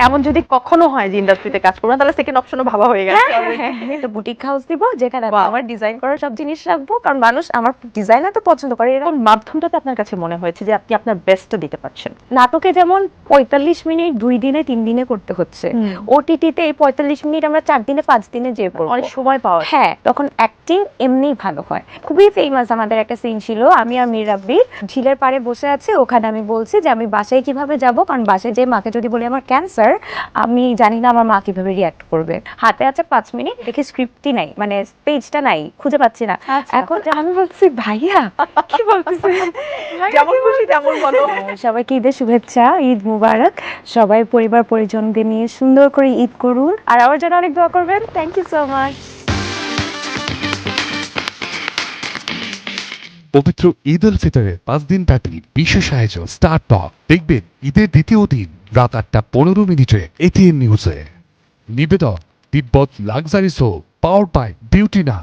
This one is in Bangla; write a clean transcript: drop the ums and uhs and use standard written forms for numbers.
এমন যদি কখনো হয় যে ইন্ডাস্ট্রিতে কাজ করবেন তাহলে সেকেন্ড অপশনও ভাবা হয়ে গেছে। আমি তো বুটিক হাউস দিব যেখানে Wow. আমার ডিজাইন করার সব জিনিস রাখবো, কারণ মানুষ আমার ডিজাইনার তো পছন্দ করে। এরকম কোন মাধ্যমটাতে আপনার কাছে মনে হয়েছে যে আপনি আপনার বেস্টটা দিতে পারছেন? নাটকে যেমন 45 মিনিট 2 দিনে 3 দিনে করতে হচ্ছে, হুম। ওটিটিতে এই 45 মিনিট আমরা 4 দিনে 5 দিনে যে করবো। অনেক সময় পাওয়া যায়। হ্যাঁ, তখন অ্যাক্টিং এমনিই ভালো হয়। খুবই ফেমাস আমাদের একটা সিন ছিল, আমি আর মীর রাব্বি ঝিলের পাড়ে বসে আছি, ওখানে আমি বলছি যে আমি বাসায় কিভাবে যাব, কারণ বাসায় যে মাকে যদি বলি আমার ক্যান্সার, আমি জানি না আমার মা কিভাবে রিয়াক্ট করবে। হাতে আছে 5 মিনিট, দেখি স্ক্রিপ্টই নাই, মানে পেজটা নাই, খুঁজে পাচ্ছি না। আচ্ছা। এখন আমি বলছি ভাইয়া কি বলতেছে, যেমন খুশি তেমন বলো। সবাইকে ঈদের শুভেচ্ছা, ঈদ মুবারক। সবাই পরিবার পরিজনদের নিয়ে সুন্দর করে ঈদ করুন, আর আমার জন্য অনেক দোয়া করবেন। Thank you so much. পবিত্র ঈদ উল ফিতরের 5 দিন ব্যাপী বিশেষ আয়োজন স্টার টক দেখবেন ঈদের দ্বিতীয় দিন রাত 8:15 এটিএন নিউজে। নিবেদন Tibet luxury show power by beauty না।